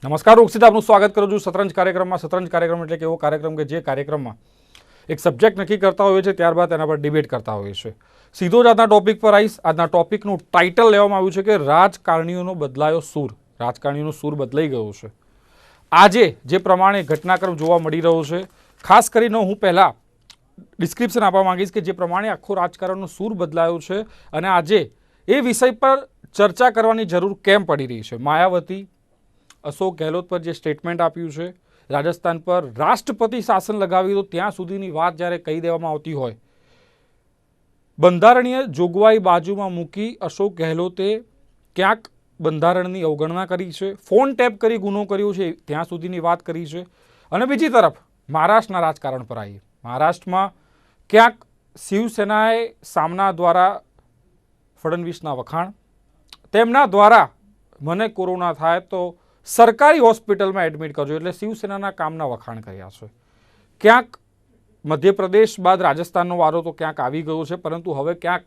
નમસ્કાર ઉક્ષિત, આપનું સ્વાગત કરું છું શતરંજ કાર્યક્રમમાં. શતરંજ કાર્યક્રમ એટલે કે એવો કાર્યક્રમ કે જે કાર્યક્રમમાં એક સબ્જેક્ટ નક્કી કરતા હોય છે, ત્યારબાદ એના પર ડિબેટ કરતા હોય છે. સીધો જ આજના ટોપિક પર આવીશ. આજના ટોપિકનું ટાઇટલ લેવામાં આવ્યું છે કે રાજકારણીઓનો બદલાયો સૂર. રાજકારણીઓનો સૂર બદલાઈ ગયો છે. આજે જે પ્રમાણે ઘટનાક્રમ જોવા મળી રહ્યો છે, ખાસ કરીને હું પહેલાં ડિસ્ક્રિપ્શન આપવા માંગીશ કે જે પ્રમાણે આખો રાજકારણનો સૂર બદલાયો છે અને આજે એ વિષય પર ચર્ચા કરવાની જરૂર કેમ પડી રહી છે. માયાવતી, અશોક ગેહલોત પર જે સ્ટેટમેન્ટ આપ્યું છે, રાજસ્થાન પર રાષ્ટ્રપતિ શાસન લગાવી દો ત્યાં સુધીની વાત જ્યારે કહી દેવામાં આવતી હોય, બંધારણીય જોગવાઈ બાજુમાં મૂકી અશોક ગેહલોતે ક્યાંક બંધારણની અવગણના કરી છે, ફોન ટેપ કરી ગુનો કર્યો છે ત્યાં સુધીની વાત કરી છે. અને બીજી તરફ મહારાષ્ટ્રના રાજકારણ પર આવીએ. મહારાષ્ટ્રમાં ક્યાંક શિવસેનાએ સામના દ્વારા ફડણવીસના વખાણ, તેમના દ્વારા મને કોરોના થાય તો સરકારી હોસ્પિટલમાં એડમિટ કરજો એટલે શિવસેનાના કામના વખાણ કર્યા છે. ક્યાંક મધ્યપ્રદેશ બાદ રાજસ્થાનનો વારો તો ક્યાંક આવી ગયો છે, પરંતુ હવે ક્યાંક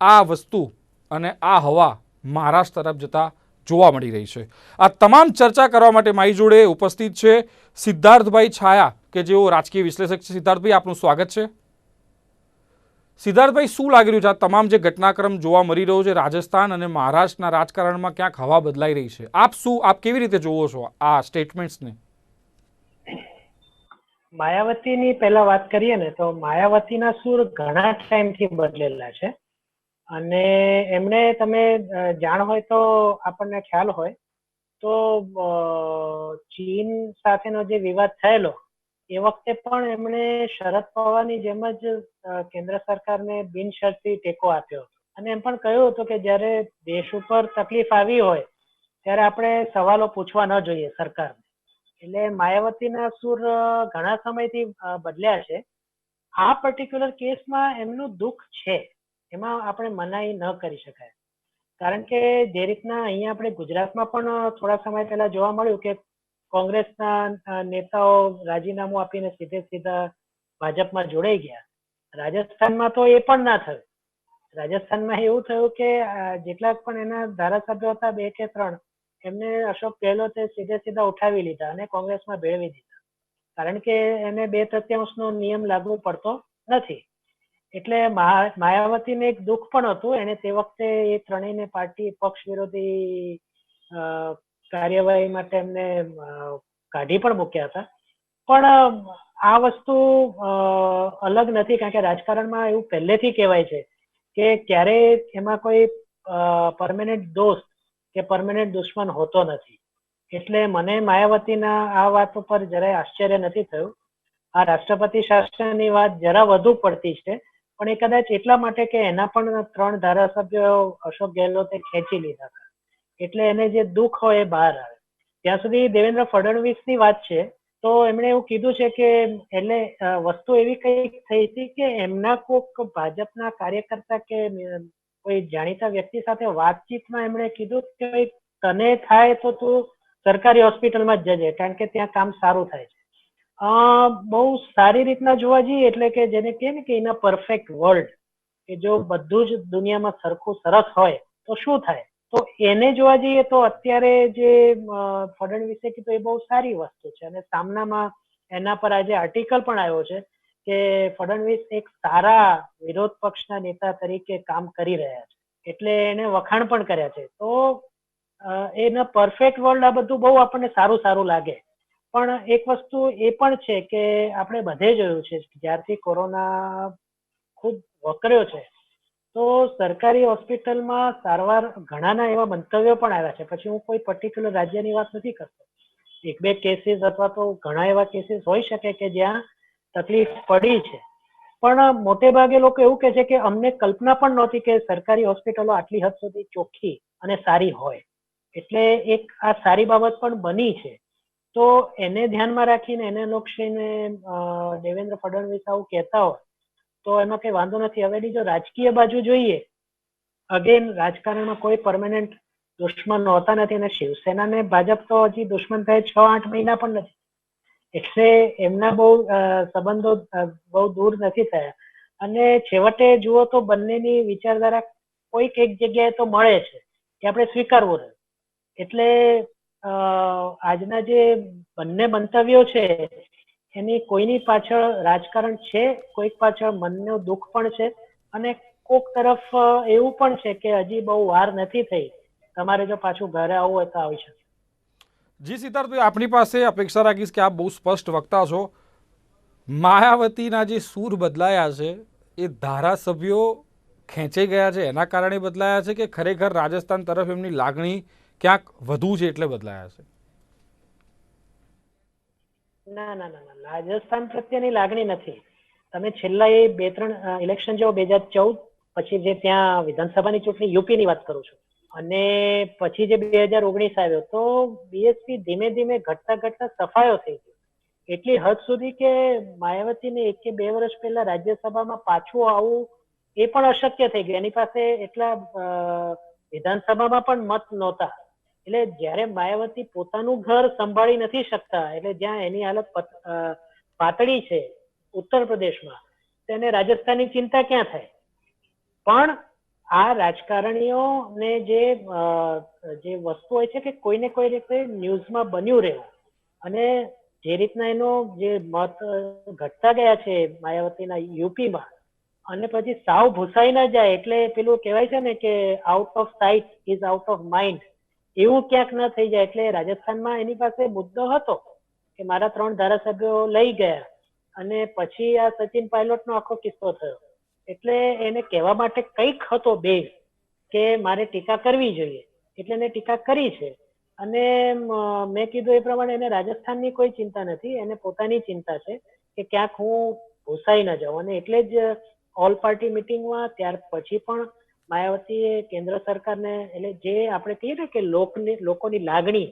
આ વસ્તુ અને આ હવા મહારાષ્ટ્ર તરફ જતા જોવા મળી રહી છે. આ તમામ ચર્ચા કરવા માટે મારી જોડે ઉપસ્થિત છે સિદ્ધાર્થભાઈ છાયા, કે જેઓ રાજકીય વિશ્લેષક છે. સિદ્ધાર્થભાઈ, આપનું સ્વાગત છે. સિદ્ધાર્થભાઈ, શું લાગી રહ્યું છે આ તમામ જે ઘટનાક્રમ જોવા મળી રહ્યો છે રાજસ્થાન અને મહારાષ્ટ્રના રાજકારણમાં ક્યાંક હવા બદલાઈ રહી છે? આપ કેવી રીતે જોવો છો આ સ્ટેટમેન્ટ્સને? માયાવતીની પહેલા વાત કરીએ ને તો માયાવતીના સૂર ઘણા ટાઈમથી બદલેલા છે અને એમણે, તમે જાણ હોય તો આપણને ખ્યાલ હોય તો ચીન સાથેનો જે વિવાદ થયેલો એ વખતે પણ એમણે શરદ પવારની જેમ જ કેન્દ્ર સરકારને બિનશરતી ટેકો આપ્યો હતો અને એમ પણ કહ્યું હતું કે જ્યારે દેશ ઉપર તકલીફ આવી હોય ત્યારે આપણે સવાલો પૂછવા ન જોઈએ સરકારને. એટલે માયાવતીના સૂર ઘણા સમયથી બદલ્યા છે. આ પર્ટિક્યુલર કેસમાં એમનું દુઃખ છે, એમાં આપણે મનાઈ ન કરી શકાય. કારણ કે જે રીતના અહીંયા આપણે ગુજરાતમાં પણ થોડા સમય પહેલા જોવા મળ્યું કે કોંગ્રેસના નેતાઓ રાજીનામું આપીને સીધા ભાજપમાં જોડાઈ ગયા. રાજસ્થાનમાં તો એ પણ ના થયું. રાજસ્થાનમાં એવું થયું કે જેટલા પણ એના ધારાસભ્યો હતા, 2 કે 3, એમને અશોક ગેહલોતે સીધા ઉઠાવી લીધા અને કોંગ્રેસમાં ભેળવી દીધા, કારણ કે એને 2/3નો નિયમ લાગુ પડતો નથી. એટલે માયાવતીને એક દુઃખ પણ હતું. એને તે વખતે એ ત્રણેયને પાર્ટી પક્ષ વિરોધી કાર્યવાહી માટે એમને કાઢી પણ મૂક્યા હતા. પણ આ વસ્તુ અલગ નથી, કારણ કે રાજકારણમાં એવું પહેલેથી કહેવાય છે કે ક્યારેય એમાં કોઈ પરમેનન્ટ દોસ્ત કે પરમેનન્ટ દુશ્મન હોતો નથી. એટલે મને માયાવતીના આ વાત ઉપર જરાય આશ્ચર્ય નથી થયું. આ રાષ્ટ્રપતિ શાસનની વાત જરા વધુ પડતી છે, પણ એ કદાચ એટલા માટે કે એના પણ 3 ધારાસભ્યો અશોક ગેહલોતે ખેંચી લીધા હતા, એટલે એને જે દુઃખ હોય એ બહાર આવે. ત્યાં સુધી દેવેન્દ્ર ફડણવીસની વાત છે તો એમણે એવું કીધું છે કે એટલે વસ્તુ એવી કઈ થઈ હતી કે એમના કોઈક ભાજપના કાર્યકર્તા કે કોઈ જાણીતા વ્યક્તિ સાથે વાતચીતમાં એમણે કીધું કે તને થાય તો તું સરકારી હોસ્પિટલમાં જ જજે, કારણ કે ત્યાં કામ સારું થાય છે. બહુ સારી રીતના જોવા જઈએ એટલે કે જેને કહે ને કે ઇન અ પરફેક્ટ વર્લ્ડ, કે જો બધું જ દુનિયામાં સરખું સરસ હોય તો શું થાય, તો એને જોવા જઈએ તો અત્યારે જે ફડણવીસે કીધું એ બહુ સારી વસ્તુ છે. અને સામનામાં એના પર આજે આર્ટિકલ પણ આવ્યો છે કે ફડણવીસ એક સારા વિરોધ પક્ષના નેતા તરીકે કામ કરી રહ્યા છે, એટલે એને વખાણ પણ કર્યા છે. તો એના પરફેક્ટ વર્લ્ડ આ બધું બહુ આપણને સારું લાગે. પણ એક વસ્તુ એ પણ છે કે આપણે બધે જોયું છે જ્યારથી કોરોના ખૂબ વકર્યો છે તો સરકારી હોસ્પિટલમાં સારવાર ઘણાના એવા મંતવ્યો પણ આવ્યા છે. પછી હું કોઈ પર્ટિક્યુલર રાજ્યની વાત નથી કરતો, 1-2 કેસીસ અથવા તો ઘણા એવા કેસીસ હોઈ શકે કે જ્યાં તકલીફ પડી છે, પણ મોટે ભાગે લોકો એવું કહે છે કે અમને કલ્પના પણ નહોતી કે સરકારી હોસ્પિટલો આટલી હદ સુધી ચોખ્ખી અને સારી હોય. એટલે એક આ સારી બાબત પણ બની છે. તો એને ધ્યાનમાં રાખીને એને અનુલક્ષીને દેવેન્દ્ર ફડણવીસ આવું કહેતા હોય તો એમાં કઈ વાંધો નથી. હવે જો રાજકીય બાજુ જોઈએ, અગેન રાજકારણમાં કોઈ પરમેનન્ટ દુશ્મન હોતા નથી અને શિવસેના ને ભાજપ તો હજી દુશ્મન થાય 6-8 મહિના પણ નથી, એટલે એમના બહુ સંબંધો બહુ દૂર નથી થયા. અને છેવટે જુઓ તો બંનેની વિચારધારા કોઈક એક જગ્યાએ તો મળે છે કે આપણે સ્વીકારવું રહ્યું. એટલે આજના જે બંને મંતવ્યો છે એની કોઈની પાછળ રાજકારણ છે, કોઈક પાછળ મનનું દુઃખ પણ છે, અને કોક તરફ એવું પણ છે કે હજી બહુ વાર નથી થઈ, તમારે જો પાછું ઘરે આવવું હોય તો આવી શકે. જી સિદ્ધાર્થભાઈ, આપની પાસે અપેક્ષા રાખીશ કે આપ બહુ સ્પષ્ટ વક્તા છો. માયાવતીના જે સૂર બદલાયા છે એ ધારાસભ્યો ખેંચાઈ ગયા છે એના કારણે બદલાયા છે કે ખરેખર રાજસ્થાન તરફ એમની લાગણી ક્યાંક વધુ છે એટલે બદલાયા છે? ના ના ના ના, રાજસ્થાન પ્રત્યેની લાગણી નથી. તમે છેલ્લા એ 2-3 ઇલેક્શન જો 2014 પછી જે ત્યાં વિધાનસભાની ચૂંટણી યુપીની વાત કરું છું, અને પછી જે 2019 આવ્યો, તો બીએસપી ધીમે ધીમે ઘટતા ઘટતા સફાયો થઈ ગયો. એટલી હદ સુધી કે માયાવતીને 1 કે 2 વર્ષ પહેલા રાજ્યસભામાં પાછું આવવું એ પણ અશક્ય થઈ ગયું. એની પાસે એટલા વિધાનસભામાં પણ મત નહોતા. એટલે જ્યારે માયાવતી પોતાનું ઘર સંભાળી નથી શકતા, એટલે જ્યાં એની હાલત પાતળી છે ઉત્તર પ્રદેશમાં, તેને રાજસ્થાનની ચિંતા ક્યાં થાય? પણ આ રાજકારણીઓને જે વસ્તુ હોય છે કે કોઈને કોઈ રીતે ન્યૂઝમાં બન્યું રહેવું, અને જે રીતના એનો જે મત ઘટતા ગયા છે માયાવતીના યુપીમાં, અને પછી સાવ ભૂસાઈ ના જાય, એટલે પેલું કહેવાય છે ને કે out of site is out of mind, એવું ક્યાંક ન થઈ જાય. એટલે રાજસ્થાનમાં એની પાસે મુદ્દો હતો કે મારા 3 ધારાસભ્યો લઈ ગયા, અને પછી આ સચિન પાયલોટનો આખો કિસ્સો થયો. એટલે એને કહેવા માટે કંઈક હતો બેઝ કે મારે ટીકા કરવી જોઈએ, એટલે એને ટીકા કરી છે. અને મેં કીધું એ પ્રમાણે એને રાજસ્થાનની કોઈ ચિંતા નથી, એને પોતાની ચિંતા છે કે ક્યાંક હું ભૂસાઈ ન જાઉં. અને એટલે જ ઓલ પાર્ટી મિટિંગમાં ત્યાર પછી પણ માયાવતીએ કેન્દ્ર સરકારને, એટલે જે આપણે કહીએ ને કે લોકોની લાગણી,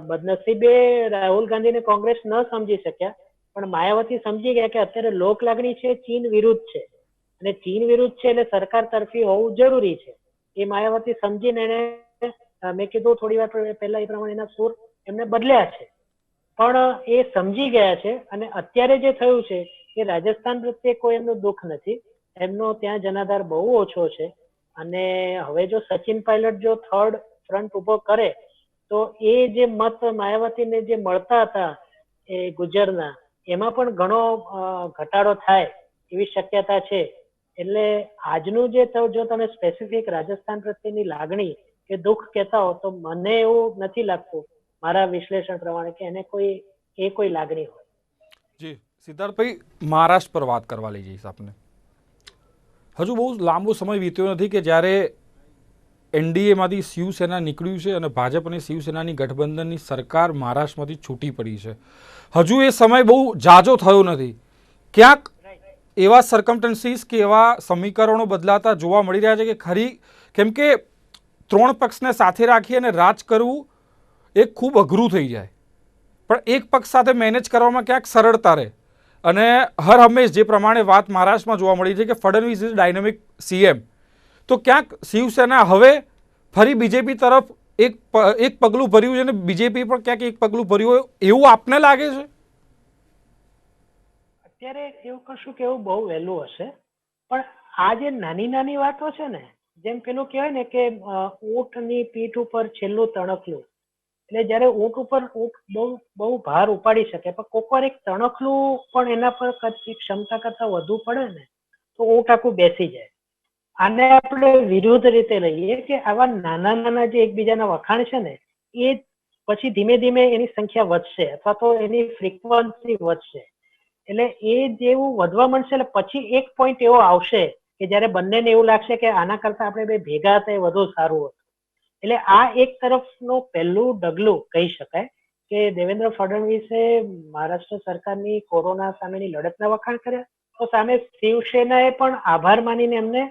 બદનસીબે રાહુલ ગાંધીને કોંગ્રેસ ન સમજી શક્યા, પણ માયાવતી સમજી ગયા કે અત્યારે લોક લાગણી છે ચીન વિરુદ્ધ છે, અને ચીન વિરુદ્ધ છે એટલે સરકાર તરફી હોવું જરૂરી છે. એ માયાવતી સમજીને એને, મેં કીધું થોડી વાર પહેલા એ પ્રમાણે, એના સૂર એમને બદલ્યા છે. પણ એ સમજી ગયા છે, અને અત્યારે જે થયું છે કે રાજસ્થાન પ્રત્યે કોઈ એમનું દુઃખ નથી, એમનો ત્યાં જનાધાર બહુ ઓછો છે. અને હવે જો સચિન પાયલટ જો થર્ડ ફ્રન્ટ ઉભો કરે, તો એ જે મત માયાવતીને જે મળતા હતા એ ગુજરના, એમાં પણ ઘણો ઘટાડો થાય એવી શક્યતા છે. એટલે આજનું જે જો તમે સ્પેસિફિક રાજસ્થાન પ્રત્યેની લાગણી કે દુઃખ કહેતા હો, તો મને એવું નથી લાગતું મારા વિશ્લેષણ પ્રમાણે કે એને કોઈ લાગણી હોય. જી સિદ્ધાર્થભાઈ, મહારાષ્ટ્ર પર વાત કરવા લઈ જઈશ આપને. હજુ બહુ લાંબો સમય વીત્યો નથી કે જ્યારે એનડીએમાંથી શિવસેના નીકળ્યું છે અને ભાજપ અને શિવસેનાની ગઠબંધનની સરકાર મહારાષ્ટ્રમાંથી છૂટી પડી છે. હજુ એ સમય બહુ ઝાઝો થયો નથી. ક્યાંક એવા સર્કમસ્ટન્સીસ કે એવા સમીકરણો બદલાતા જોવા મળી રહ્યા છે કે કેમ કે 3 પક્ષને સાથે રાખી અને રાજ કરવું એ ખૂબ અઘરું થઈ જાય, પણ એક પક્ષ સાથે મેનેજ કરવામાં ક્યાંક સરળતા રહે. અને હર હંમેશ જે પ્રમાણે વાત મહારાષ્ટ્રમાં જોવા મળી છે કે ફડણવીસ ઇઝ ડાયનેમિક સીએમ, તો ક્યાંક શિવસેના હવે ફરી બીજેપી તરફ એક પગલું ભર્યું છે અને બીજેપી પણ ક્યાંક એક પગલું ભર્યું હોય એવું આપને લાગે છે? અત્યારે એવું કશું કેવું બહુ વહેલું હશે, પણ આ જે નાની નાની વાતો છે ને, જેમ પેલું કહેવાય ને કે ઊંટની પીઠ ઉપર છેલ્લું તણખલું, એટલે જયારે ઊંટ બહુ ભાર ઉપાડી શકે, પણ કોક વાર એક તણખલું પણ એના પર ક્ષમતા કરતા વધુ પડે ને, તો ઊંટ આખું બેસી જાય. આને આપણે વિરુદ્ધ રીતે લઈએ કે આવા નાના નાના જે એકબીજાના વખાણ છે ને, એ પછી ધીમે ધીમે એની સંખ્યા વધશે, અથવા તો એની ફ્રીક્વન્સી વધશે. એટલે એ જેવું વધવા માંડશે, એટલે પછી એક પોઈન્ટ એવો આવશે કે જયારે બંનેને એવું લાગશે કે આના કરતા આપણે બે ભેગા હતા એ વધુ સારું હતું. એટલે આ એક તરફનું પહેલું ડગલું કહી શકાય કે દેવેન્દ્ર ફડણવીસે મહારાષ્ટ્ર સરકારની કોરોના સામેની લડતના વખાણ કર્યા, તો સામે શિવસેનાએ પણ આભાર માનીને એમને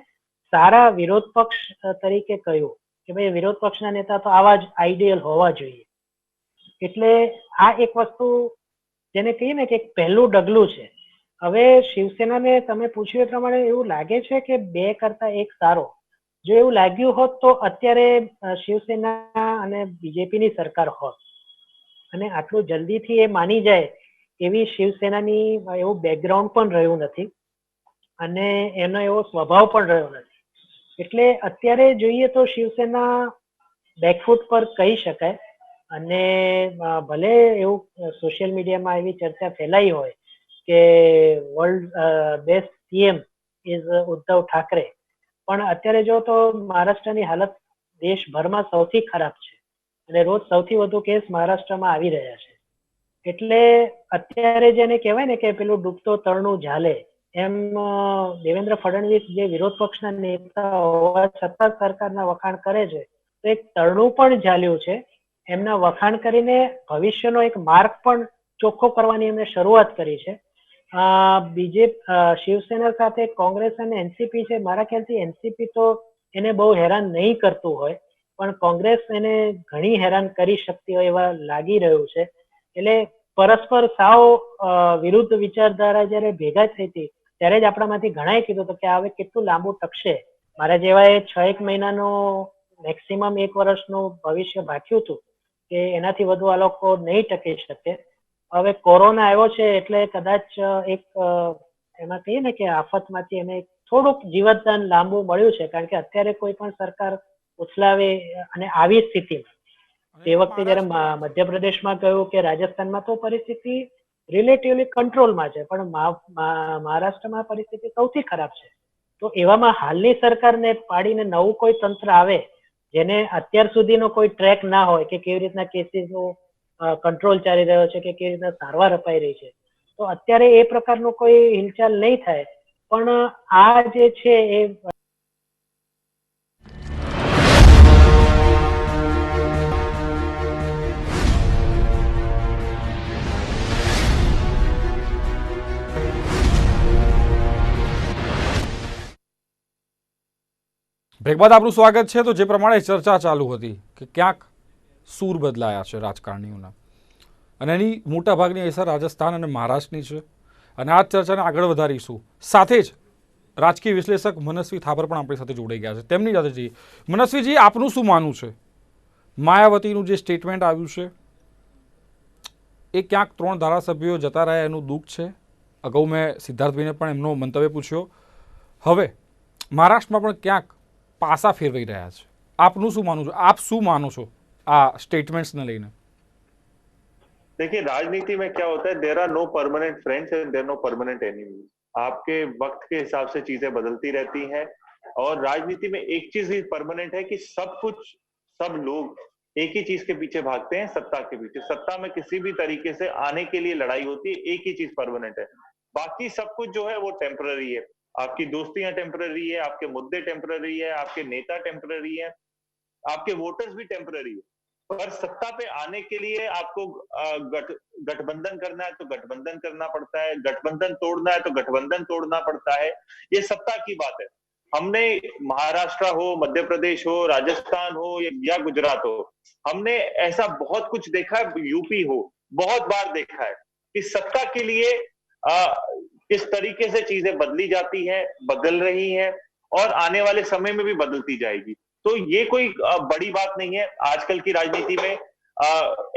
સારા વિરોધ પક્ષ તરીકે કહ્યું કે ભાઈ વિરોધ પક્ષના નેતા તો આવા જ આઈડિયલ હોવા જોઈએ. એટલે આ એક વસ્તુ જેને કહીએ ને કે પહેલું ડગલું છે. હવે શિવસેનાને તમે પૂછ્યું એ પ્રમાણે એવું લાગે છે કે 2 કરતા 1 સારો. જો એવું લાગ્યું હોત તો અત્યારે શિવસેના અને બીજેપીની સરકાર હોત, અને આટલું જલ્દીથી એ માની જાય એવી શિવસેનાની એવું બેકગ્રાઉન્ડ પણ રહ્યું નથી, અને એનો એવો સ્વભાવ પણ રહ્યો નથી. એટલે અત્યારે જોઈએ તો શિવસેના બેકફૂટ પર કહી શકાય, અને ભલે એવું સોશિયલ મીડિયામાં એવી ચર્ચા ફેલાઈ હોય કે world best CM is Uddhav Thackeray, પણ અત્યારે જો તો મહારાષ્ટ્રની હાલત દેશભરમાં સૌથી ખરાબ છે અને રોજ સૌથી વધુ કેસ મહારાષ્ટ્રમાં આવી રહ્યા છે. એટલે અત્યારે જેને કહેવાય ને કે પેલું ડૂબતો તળનું ઝાલે, એમ દેવેન્દ્ર ફડણવીસ જે વિરોધ પક્ષના નેતા હોવા છતાં સરકારના વખાણ કરે છે, તો એક તળનું પણ ઝાલ્યું છે. એમના વખાણ કરીને ભવિષ્યનો એક માર્ગ પણ ચોખ્ખો કરવાની એમને શરૂઆત કરી છે. શિવસેના સાથે કોંગ્રેસ અને એનસીપી છે. મારા ખ્યાલથી એનસીપી તો એને બહુ હેરાન નહીં કરતું હોય, પણ કોંગ્રેસ એને ઘણી હેરાન કરી શકતી હોય એવા લાગી રહ્યું છે. એટલે પરસ્પર સાવ વિરુદ્ધ વિચારધારા જયારે ભેગા થઈ હતી ત્યારે જ આપણામાંથી ઘણાએ કીધું હતું કે હવે કેટલું લાંબુ ટકશે. મારા જેવા એ 6 મહિનાનું મેક્સિમમ 1 વર્ષનું ભવિષ્ય બાક્યું હતું કે એનાથી વધુ આ લોકો નહીં ટકી શકે. હવે કોરોના આવ્યો છે એટલે કદાચ એક એમાં કહીએ ને કે આફતમાંથી એને થોડુંક જીવતદાન લાંબુ મળ્યું છે, કારણ કે અત્યારે કોઈ પણ સરકાર ઉથલાવે અને આવી સ્થિતિમાં અને તે એમાં વખતે જયારે મહારાષ્ટ્રની વાત મધ્યપ્રદેશમાં ગયું કે રાજસ્થાનમાં તો પરિસ્થિતિ રિલેટિવલી કંટ્રોલમાં છે, પણ મહારાષ્ટ્રમાં પરિસ્થિતિ સૌથી ખરાબ છે. તો એવામાં હાલની સરકારને પાડીને નવું કોઈ તંત્ર આવે જેને અત્યાર સુધીનો કોઈ ટ્રેક ના હોય કે કેવી રીતના કેસીસનો કંટ્રોલ ચાલી રહ્યો છે કે કેવી રીતના સારવાર અપાઈ રહી છે, તો અત્યારે એ પ્રકારનું કોઈ હિલચાલ નહીં થાય. પણ આ જે છે એ બ્રેક બાદ આપનું સ્વાગત છે. તો જે પ્રમાણે ચર્ચા ચાલુ હતી કે ક્યાંક સૂર બદલાયા છે રાજકારણીઓના, અને એની મોટાભાગની અસર રાજસ્થાન અને મહારાષ્ટ્રની છે. અને આ ચર્ચાને આગળ વધારીશું. સાથે જ રાજકીય વિશ્લેષક મનસ્વી થાપર પણ આપણી સાથે જોડાઈ ગયા છે. તેમની સાથે જઈએ. મનસ્વીજી, આપનું શું માનવું છે? માયાવતીનું જે સ્ટેટમેન્ટ આવ્યું છે એ ક્યાંક 3 ધારાસભ્યો જતા રહ્યા એનું દુઃખ છે. અગાઉ મેં સિદ્ધાર્થભાઈને પણ એમનો મંતવ્ય પૂછ્યો. હવે મહારાષ્ટ્રમાં પણ ક્યાંક પાસા ફેરવાઈ રહ્યા છે. આપનું શું માનવું છે? આપ શું માનો છો આ સ્ટેટમેન્ટ્સને લઈને? देखिए राजनीति में क्या होता है, there are no permanent friends and there no permanent enemies. आपके वक्त के हिसाब से चीजें बदलती रहती हैं और राजनीति में एक चीज ही परमानेंट है कि सब लोग एक ही चीज के पीछे भागते हैं, सत्ता के पीछे। सत्ता में किसी भी तरीके से आने के लिए लड़ाई होती है, एक ही चीज परमानेंट है। बाकी सब कुछ जो है वो टेम्पररी है। आपकी दोस्तियां टेम्पररी है, आपके मुद्दे टेम्पररी है, आपके नेता टेम्पररी है, आपके वोटर्स भी टेम्पररी है। पर सत्ता पे आने के लिए आपको गठबंधन करना है तो गठबंधन करना पड़ता है, गठबंधन तोड़ना है तो गठबंधन तोड़ना पड़ता है। ये सत्ता की बात है। हमने महाराष्ट्र हो, मध्य प्रदेश हो, राजस्थान हो या गुजरात हो, हमने ऐसा बहुत कुछ देखा है, यूपी हो, बहुत बार देखा है कि सत्ता के लिए किस तरीके से चीजें बदली जाती है, बदल रही है और आने वाले समय में भी बदलती जाएगी। तो ये कोई बड़ी बात नहीं है। आजकल की राजनीति में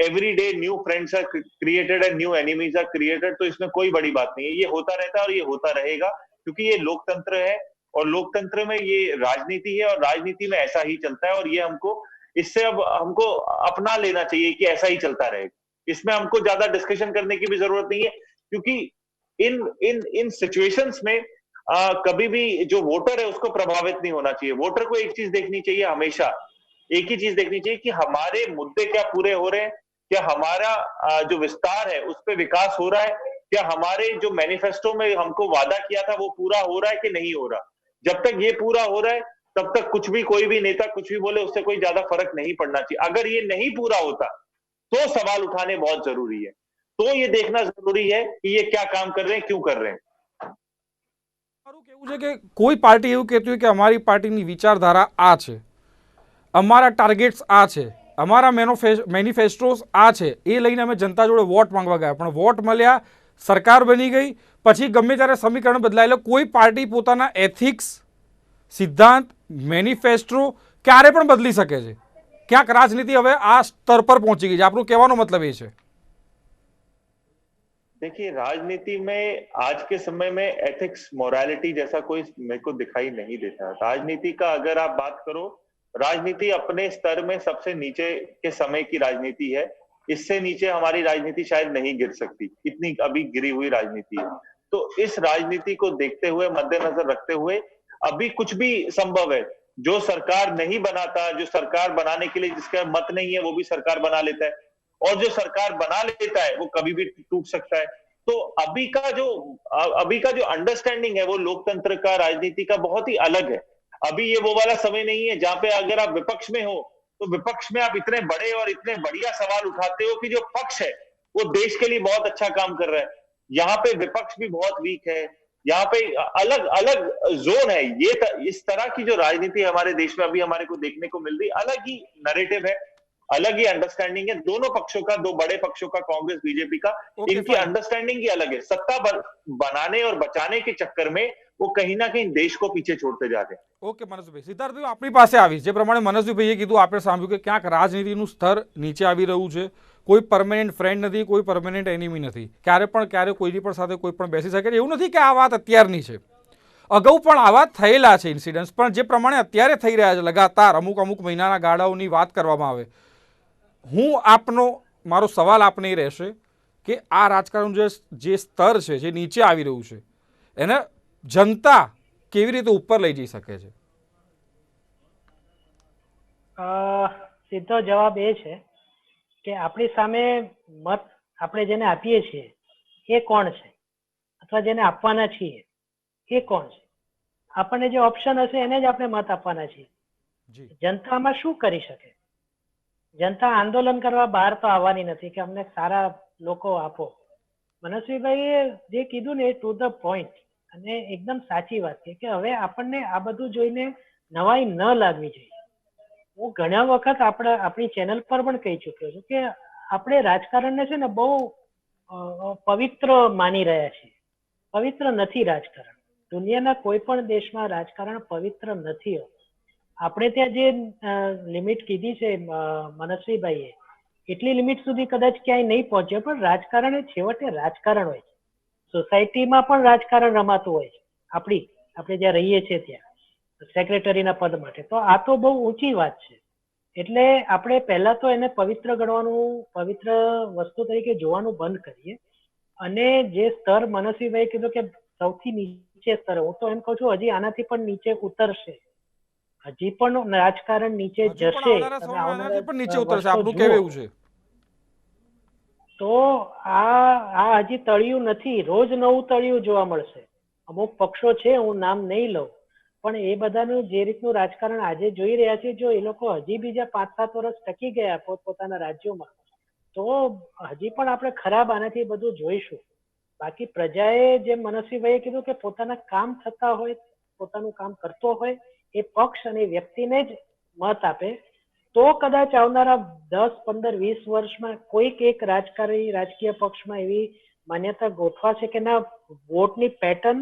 every day new friends are created and new enemies are created, तो इसमें कोई बड़ी बात नहीं है। ये होता रहता है और ये होता रहेगा, क्योंकि ये लोकतंत्र है और लोकतंत्र में ये राजनीति है और राजनीति में ऐसा ही चलता है। और ये अब हमको अपना लेना चाहिए कि ऐसा ही चलता रहेगा। इसमें हमको ज्यादा डिस्कशन करने की भी जरूरत नहीं है, क्योंकि इन इन इन सिचुएशंस में कभी भी जो वोटर है उसको प्रभावित नहीं होना चाहिए। वोटर को एक चीज देखनी चाहिए, हमेशा एक ही चीज देखनी चाहिए कि हमारे मुद्दे क्या पूरे हो रहे हैं, क्या हमारा जो विस्तार है उस पर विकास हो रहा है, क्या हमारे जो मैनिफेस्टो में हमको वादा किया था वो पूरा हो रहा है कि नहीं हो रहा। जब तक ये पूरा हो रहा है तब तक कुछ भी कोई भी नेता कुछ भी बोले उससे कोई ज्यादा फर्क नहीं पड़ना चाहिए। अगर ये नहीं पूरा होता तो सवाल उठाने बहुत जरूरी है। तो ये देखना जरूरी है कि ये क्या काम कर रहे हैं, क्यों कर रहे हैं। મારું કહેવું છે કે કોઈ પાર્ટી એવું કહેતી હોય કે અમારી પાર્ટીની વિચારધારા આ છે, અમારા ટાર્ગેટ્સ આ છે, અમારા મેનિફેસ્ટોસ આ છે, એ લઈને અમે જનતા જોડે વોટ માંગવા ગયા, પણ વોટ મળ્યા, સરકાર બની ગઈ, પછી ગમે ત્યારે સમીકરણ બદલાય. એટલે કોઈ પાર્ટી પોતાના એથિક્સ, સિદ્ધાંત, મેનિફેસ્ટો ક્યારે પણ બદલી શકે છે. ક્યાંક રાજનીતિ હવે આ સ્તર પર પહોંચી ગઈ છે. આપણું કહેવાનો મતલબ એ છે. देखिए राजनीति में आज के समय में एथिक्स मोरालिटी जैसा कोई मेरे को दिखाई नहीं देता। राजनीति का अगर आप बात करो राजनीति अपने स्तर में सबसे नीचे के समय की राजनीति है। इससे नीचे हमारी राजनीति शायद नहीं गिर सकती, इतनी अभी गिरी हुई राजनीति है। तो इस राजनीति को देखते हुए, मद्देनजर रखते हुए अभी कुछ भी संभव है। जो सरकार नहीं बनाता, जो सरकार बनाने के लिए जिसका मत नहीं है, वो भी सरकार बना लेता है, और जो सरकार बना लेता है वो कभी भी टूट सकता है। तो अभी का जो अंडरस्टैंडिंग है वो लोकतंत्र का, राजनीति का बहुत ही अलग है। अभी ये वो वाला समय नहीं है जहां पे अगर आप विपक्ष में हो तो विपक्ष में आप इतने बड़े और इतने बढ़िया सवाल उठाते हो कि जो पक्ष है वो देश के लिए बहुत अच्छा काम कर रहा है। यहाँ पे विपक्ष भी बहुत वीक है, यहाँ पे अलग अलग जोन है। इस तरह की जो राजनीति हमारे देश में अभी हमारे को देखने को मिल रही, अलग ही नैरेटिव है, अलग ही अंडरस्टैंडिंग है दोनों पक्षों का, दो बड़े पक्षों का, कांग्रेस बीजेपी का। इनकी अंडरस्टैंडिंग ही अलग है। सत्ता बनाने और बचाने के चक्कर में वो कहीं ना कहीं देश को पीछे छोड़ते जा रहे हैं। ઓકે મનસુખભાઈ, સિદ્ધાર્થભાઈ આપણી પાસે આવીશ જે પ્રમાણે મનસુખભાઈએ કીધું, આપણે સાંભળ્યું કે ક્યાંક રાજનીતિનું સ્તર નીચે આવી રહ્યું છે, કોઈ પરમેનન્ટ ફ્રેન્ડ નથી, કોઈ પરમેનન્ટ એનિમી નથી, ક્યારે કોઈની પણ સાથે કોઈ પણ બેસી શકે. એવું નથી કે આ વાત અત્યારની છે, અગાઉ પણ આવા થયેલા છે ઇન્સિડન્ટ્સ, પણ જે પ્રમાણે અત્યારે થઈ રહ્યા છે લગાતાર અમુક મહિનાના ગાળાઓની વાત કરવામાં આવે, મારો સવાલ આપને એ રહેશે કે આ રાજકારણ જે સ્તર છે, જે નીચે આવી રહ્યું છે, એને જનતા કેવી રીતે ઉપર લઈ જઈ શકે છે? સીધો જવાબ એ છે કે આપણી સામે મત આપણે જેને આપીએ છીએ એ કોણ છે, અથવા જેને આપવાના છીએ એ કોણ છે. આપણને જે ઓપ્શન હશે એને જ આપણે મત આપવાના છીએ. જનતામાં શું કરી શકે? જનતા આંદોલન કરવા બહાર તો આવવાની નથી કે અમને સારા લોકો આપો. મનસ્વીભાઈએ જે કીધું ને એ ટુ ધ પોઈન્ટ અને એકદમ સાચી વાત છે કે હવે આપણને આ બધું જોઈને નવાઈ ન લાગવી જોઈએ. હું ઘણા વખત આપણી ચેનલ પર પણ કહી ચૂક્યો છું કે આપણે રાજકારણને છે ને બહુ પવિત્ર માની રહ્યા છીએ. પવિત્ર નથી રાજકારણ. દુનિયાના કોઈ પણ દેશમાં રાજકારણ પવિત્ર નથી હોતું. આપણે ત્યાં જે લિમિટ કીધી છે મનસ્વીભાઈએ, એટલી લિમિટ સુધી કદાચ ક્યાંય નહીં પહોંચે, પણ રાજકારણ એ છેવટે રાજકારણ હોય છે. સોસાયટીમાં પણ રાજકારણ રમાતું હોય છે, આપણે જ્યાં રહીએ છીએ ત્યાં સેક્રેટરીના પદ માટે. તો આ તો બહુ ઊંચી વાત છે. એટલે આપણે પહેલા તો એને પવિત્ર ગણવાનું, પવિત્ર વસ્તુ તરીકે જોવાનું બંધ કરીએ. અને જે સ્તર મનસ્વીભાઈ કીધું કે સૌથી નીચે સ્તર, હું તો એમ કહું છું હજી આનાથી પણ નીચે ઉતરશે, હજી પણ રાજકારણ નીચે જશે. તો આ હજી તળિયું નથી, રોજ નવું તળિયું જોવા મળશે. અમુક પક્ષો છે, હું નામ નહીં લઉં, પણ એ બધાનું જે રીતનું રાજકારણ આજે જોઈ રહ્યા છે, જો એ લોકો હજી બીજા 5-7 વર્ષ ટકી ગયા પોતપોતાના રાજ્યોમાં, તો હજી પણ આપણે ખરાબ આનાથી બધું જોઈશું. બાકી પ્રજાએ જેમ મનસ્વીભાઈએ કીધું કે પોતાના કામ થતા હોય, પોતાનું કામ કરતો હોય એ પક્ષ અને વ્યક્તિને જ મત આપે, તો કદાચ આવનારા 10, 15, 20 વર્ષમાં કોઈક એક રાજકીય પક્ષમાં એવી માન્યતા ગોઠવાશે કે ના, વોટની પેટર્ન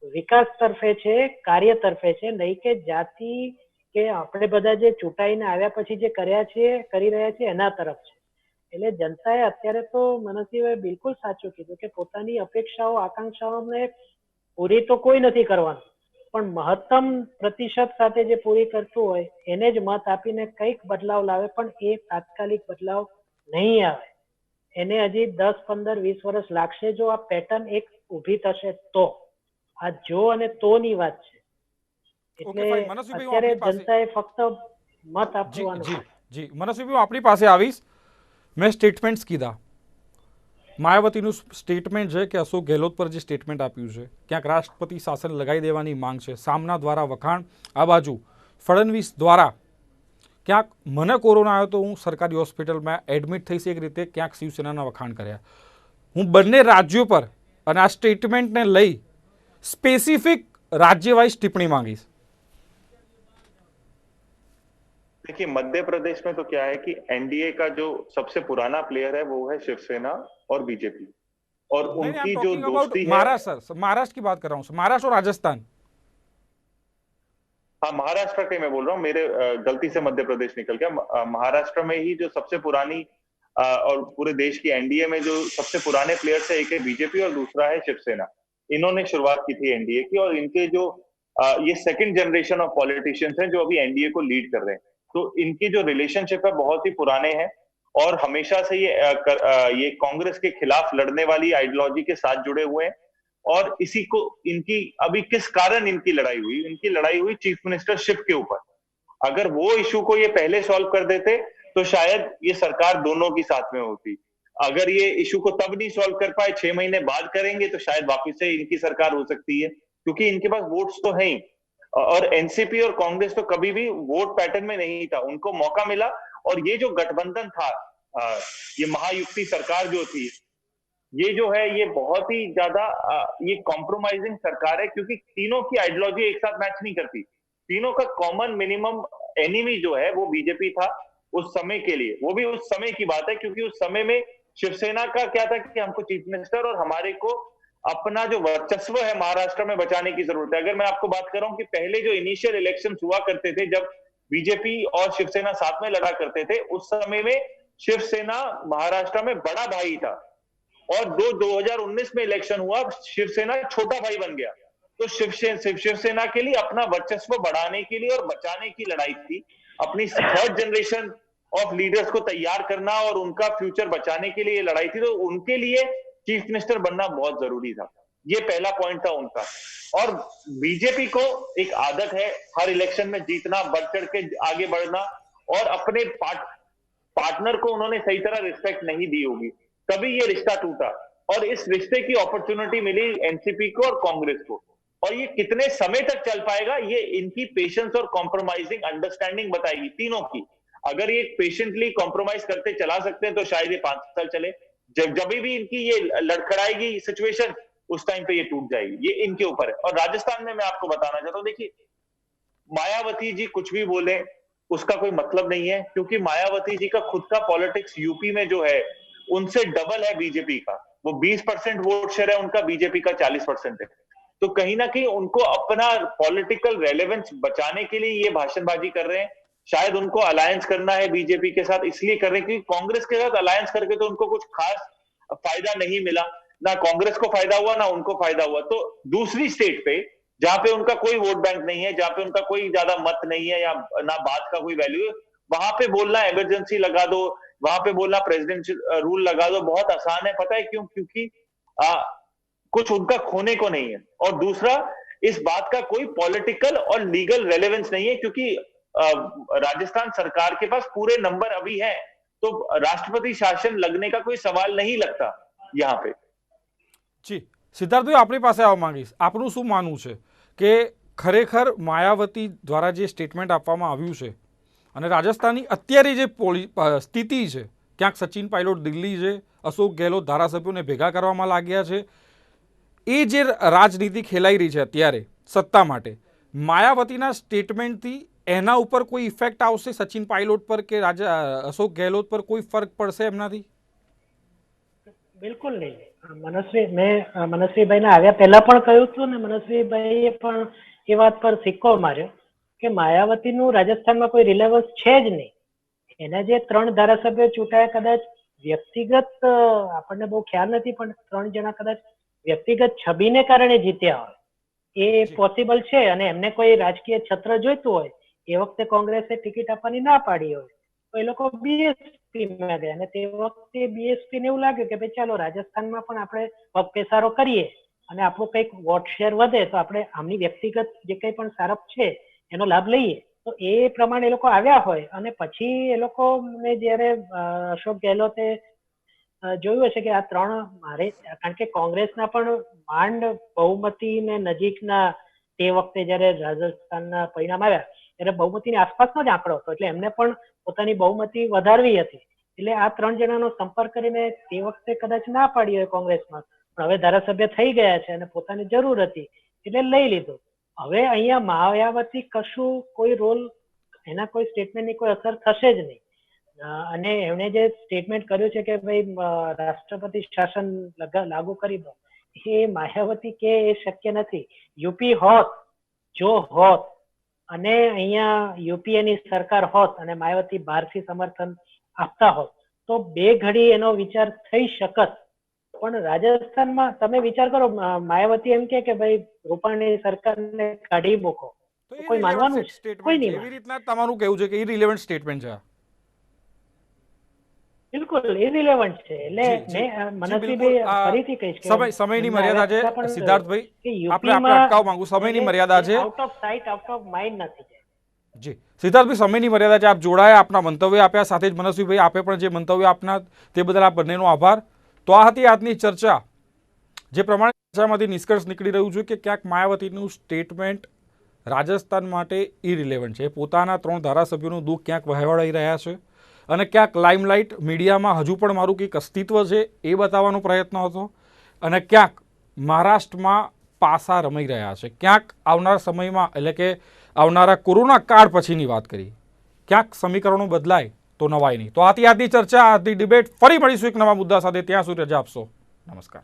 વિકાસ તરફે છે, કાર્ય તરફે છે, નહીં કે જાતિ કે આપણે બધા જે ચૂંટાઈને આવ્યા પછી જે કરી રહ્યા છે એના તરફ છે. એટલે જનતાએ અત્યારે તો મનસ્વીભાઈએ બિલકુલ સાચું કીધું કે પોતાની અપેક્ષાઓ, આકાંક્ષાઓને પૂરી તો કોઈ નથી કરવાનું, પણ મહત્તમ પ્રતિશત સાથે જે પૂરી કરતું હોય એને જ મત આપીને કંઈક બદલાવ લાવે. પણ એ તાત્કાલિક બદલાવ નહીં આવે, એને હજી 10, 15, 20 વર્ષ લાગશે. જો આ પેટર્ન એક ઊભી થશે તો. આ જો અને તો ની વાત છે. એટલે અત્યારે જનતાએ ફક્ત મત આપવાનું. જી મનસ્વીભાઈ, આપણી પાસે આવીશ. મેં સ્ટેટમેન્ટ્સ કીધા, માયાવતીનું સ્ટેટમેન્ટ છે કે અશોક ગેહલોત પર જે સ્ટેટમેન્ટ આપ્યું છે, ક્યાંક રાષ્ટ્રપતિ શાસન લગાવી દેવાની માંગ છે, સામના દ્વારા વખાણ, આ બાજુ ફડણવીસ દ્વારા ક્યાંક મને કોરોના આવ્યો તો હું સરકારી હોસ્પિટલમાં એડમિટ થઈશ, એક રીતે ક્યાંક શિવસેનાના વખાણ કર્યા. હું બંને રાજ્યો પર અને આ સ્ટેટમેન્ટને લઈ स्पेसिफिक राज्य वाइज टिप्पणी मांगी. देखिए, मध्य प्रदेश में तो क्या है कि एनडीए का जो सबसे पुराना प्लेयर है वो है शिवसेना और बीजेपी, और उनकी जो दोस्ती है, महाराष्ट्र की बात कर रहा हूँ, महाराष्ट्र और राजस्थान. हाँ, महाराष्ट्र का मैं बोल रहा हूँ, मेरे गलती से मध्य प्रदेश निकल गया. महाराष्ट्र में ही जो सबसे पुरानी और पूरे देश की एनडीए में जो सबसे पुराने प्लेयर्स है, एक है बीजेपी और दूसरा है शिवसेना. इन्होंने शुरुआत की थी एनडीए की, और इनके जो ये सेकंड जनरेशन ऑफ पॉलिटिशियंस हैं जो अभी एनडीए को लीड कर रहे हैं। तो इनके जो रिलेशनशिप है बहुत ही पुराने हैं और हमेशा से ये कांग्रेस के खिलाफ लड़ने वाली आइडियोलॉजी के साथ जुड़े हुए हैं। और इसी को इनकी अभी किस कारण इनकी लड़ाई हुई चीफ मिनिस्टरशिप के ऊपर। अगर वो इशू को ये पहले सॉल्व कर देते तो शायद ये सरकार दोनों की साथ में होती। अगर ये इशू को तब नहीं सॉल्व कर पाए, 6 महीने बाद करेंगे तो शायद वापस से इनकी सरकार हो सकती है, क्योंकि इनके पास वोट्स तो है ही। और एनसीपी और कांग्रेस तो कभी भी वोट पैटर्न में नहीं था, उनको मौका मिला। और ये जो गठबंधन था, ये महायुति सरकार जो थी, ये जो है ये बहुत ही ज्यादा ये कॉम्प्रोमाइजिंग सरकार है, क्योंकि तीनों की आइडियोलॉजी एक साथ मैच नहीं करती। तीनों का कॉमन मिनिमम एनिमी जो है वो बीजेपी था उस समय के लिए। वो भी उस समय की बात है, क्योंकि उस समय में शिवसेना का क्या था कि हमको चीफ मिनिस्टर और हमारे को अपना जो वर्चस्व है महाराष्ट्र में बचाने की जरूरत है। अगर मैं आपको बात करूं कि पहले जो इनिशियल इलेक्शन हुआ करते थे, जब बीजेपी और शिवसेना साथ में लड़ा करते थे, उस समय में शिवसेना महाराष्ट्र में बड़ा भाई था। और 2019 में इलेक्शन हुआ, शिवसेना छोटा भाई बन गया। तो शिवसेना के लिए अपना वर्चस्व बढ़ाने के लिए और बचाने की लड़ाई थी, अपनी थर्ड जनरेशन ऑफ लीडर्स को तैयार करना और उनका फ्यूचर बचाने के लिए लड़ाई थी। तो उनके लिए चीफ मिनिस्टर बनना बहुत जरूरी था। ये पहला पॉइंट था उनका। और बीजेपी को एक आदत है हर इलेक्शन में जीतना, बढ़ चढ़ के आगे बढ़ना, और अपने पार्टनर को उन्होंने सही तरह रिस्पेक्ट नहीं दी होगी, तभी ये रिश्ता टूटा। और इस रिश्ते की अपॉर्चुनिटी मिली एनसीपी को और कांग्रेस को। और ये कितने समय तक चल पाएगा, ये इनकी पेशेंस और कॉम्प्रोमाइजिंग अंडरस्टैंडिंग बताएगी तीनों की। अगर ये पेशेंटली कॉम्प्रोमाइज करते चला सकते हैं तो शायद ये 5 साल चले। जब भी इनकी ये लड़खड़ाएगी सिचुएशन, उस टाइम पे ये टूट जाएगी। ये इनके ऊपर है। और राजस्थान में मैं आपको बताना चाहता हूं, देखिए मायावती जी कुछ भी बोले उसका कोई मतलब नहीं है, क्योंकि मायावती जी का खुद का पॉलिटिक्स यूपी में जो है उनसे डबल है बीजेपी का। वो 20% वोट शेयर है उनका, बीजेपी का 40% है। तो कहीं ना कहीं उनको अपना पॉलिटिकल रेलेवेंस बचाने के लिए ये भाषणबाजी कर रहे हैं। शायद उनको अलायंस करना है बीजेपी के साथ, इसलिए कर रहे हैं क्योंकि कांग्रेस के साथ अलायंस करके तो उनको कुछ खास फायदा नहीं मिला। ना कांग्रेस को फायदा हुआ, ना उनको फायदा हुआ। तो दूसरी स्टेट पे जहां पे उनका कोई वोट बैंक नहीं है, जहां पे उनका कोई ज्यादा मत नहीं है या ना बात का कोई वैल्यू है, वहां पे बोलना इमरजेंसी लगा दो, वहां पे बोलना प्रेसिडेंशियल रूल लगा दो, बहुत आसान है। पता है क्यों? क्योंकि कुछ उनका खोने को नहीं है। और दूसरा, इस बात का कोई पॉलिटिकल और लीगल रेलेवेंस नहीं है, क्योंकि राजस्थान सरकार के पास पूरे नंबर अभी हैं। तो राष्ट्रपति शासन लगने का कोई सवाल नहीं लगता यहाँ पे। જી સિદ્ધાર્થભાઈ, આપણી પાસે આવવા માંગીશ. આપનું શું માનવું છે કે ખરેખર માયાવતી દ્વારા જે સ્ટેટમેન્ટ આપવામાં આવ્યું છે અને રાજસ્થાનની અત્યારે જે સ્થિતિ છે, ક્યાંક સચિન પાયલોટ દિલ્હી છે, અશોક ગેહલોત ધારાસભ્યોને ભેગા કરવામાં लाग्યા છે, એ જે રાજનીતિ ખેલાઈ રહી છે અત્યારે સત્તા માટે, માયાવતીના સ્ટેટમેન્ટથી એના ઉપર કોઈ ઇફેક્ટ આવશે સચિન પાયલોટ પર કે અશોક ગેહલોત પર કોઈ ફરક પડશે એમનાથી? બિલકુલ નહીં. મેં મનસ્વીભાઈને આવ્યા પહેલા પણ કહ્યું હતું ને, મનસ્વીભાઈએ પણ એ વાત પર સિક્કો માર્યો કે માયાવતીનું રાજસ્થાનમાં કોઈ રિલેવન્સ છે જ નહીં. એના જે 3 ધારાસભ્યો ચૂંટાયા, કદાચ વ્યક્તિગત આપણને બહુ ખ્યાલ નથી, પણ 3 જણા કદાચ વ્યક્તિગત છબીને કારણે જીત્યા હોય એ પોસિબલ છે. અને એમને કોઈ રાજકીય છત્ર જોઈતું હોય, એ વખતે કોંગ્રેસે ટિકિટ આપવાની ના પાડી હોય તો એ લોકો બીએસપીમાં ગયા. અને તે વખતે બીએસપીને એવું લાગ્યું કે ભાઈ ચાલો રાજસ્થાનમાં પણ આપણે પગપેસારો કરીએ અને આપણું કંઈક વોટ શેર વધે તો આપણે આમની વ્યક્તિગત જે કંઈ પણ સારપ છે એનો લાભ લઈએ. તો એ પ્રમાણે એ લોકો આવ્યા હોય. અને પછી એ લોકોને જ્યારે અશોક ગેહલોતે જોયું હશે કે આ 3 મારે, કારણ કે કોંગ્રેસના પણ માંડ બહુમતીને નજીકના તે વખતે જ્યારે રાજસ્થાનના પરિણામ આવ્યા ત્યારે બહુમતીની આસપાસનો જ આંકડો હતો, એટલે એમને પણ પોતાની બહુમતી વધારવી હતી. એટલે આ 3 જણાનો સંપર્ક કરીને તે વખતે કદાચ ના પાડી હોય કોંગ્રેસમાં, પણ હવે ધારાસભ્ય થઈ ગયા છે અને પોતાની જરૂર હતી એટલે લઈ લીધું. હવે અહીંયા માયાવતી કશું કોઈ રોલ, એના કોઈ સ્ટેટમેન્ટની કોઈ અસર થશે જ નહીં. અને એમણે જે સ્ટેટમેન્ટ કર્યું છે કે ભાઈ રાષ્ટ્રપતિ શાસન લાગુ કરી દો, એ માયાવતી કે એ શક્ય નથી. યુપી હોત, જો હોત અને અહીંયા યુપીએની સરકાર હોત અને માયાવતી બહારથી સમર્થન આપતા હોત તો બે ઘડી એનો વિચાર થઈ શકત પણ રાજસ્થાનમાં તમે વિચાર કરો, માયાવતી એમ કે ભાઈ રૂપાણી સરકારને કાઢી મૂકો, તો કોઈ માનવાનું છે? કોઈ સ્ટેટમેન્ટ નહીં છે. માને. એવી રીતના તમારું કહેવું છે કે ઇરિલેવન્ટ સ્ટેટમેન્ટ છે આ. બિલકુલ ઇરિલેવન્ટ છે. એટલે જી, જી. મેં જી, બિલકુલ. મનસ્વીભાઈ ફરીથી કહીશ કે સમયની એમના મર્યાદા છે આવ્યા છતાં પણ સિદ્ધાર્થભાઈ, કે આપણે યુપીમાં અટકાવવા માંગુ, સમયની મર્યાદા છે. Out of site out of mind નથી જાય. જી સિદ્ધાર્થભાઈ, સમયની મર્યાદા છે. આપ જોડાયા, આપના મંતવ્ય આપ્યા, સાથે જ મનસ્વીભાઈ આપે પણ જે મંતવ્ય આપના તે બદલ આપ બંનેનો આભાર. તો આ હતી આજની ચર્ચા, જે પ્રમાણે ચર્ચામાંથી નિષ્કર્ષ નીકળી રહ્યું છે કે ક્યાંક માયાવતીનું સ્ટેટમેન્ટ રાજસ્થાન માટે ઇરિલેવન્ટ છે. પોતાના 3 ધારાસભ્યોનું દુઃખ ક્યાંક વહેવડાઈ રહ્યા છે અને ક્યાંક લાઇમલાઇટ મીડિયામાં હજુ પણ મારું કંઈક અસ્તિત્વ છે એ બતાવવાનો પ્રયત્ન હતો, અને ક્યાંક મહારાષ્ટ્રમાં પાસા રમાઈ રહ્યા છે. ક્યાંક આવનાર સમયમાં, એટલે કે આવનારા કોરોના કાળ પછીની વાત કરી, ક્યાંક સમીકરણો બદલાય તો નવાય નહીં. તો આથી આજની ચર્ચા, આજની ડિબેટ. ફરી મળીશું એક નવા મુદ્દા સાથે. ત્યાં સુધી રજા આપશો. નમસ્કાર.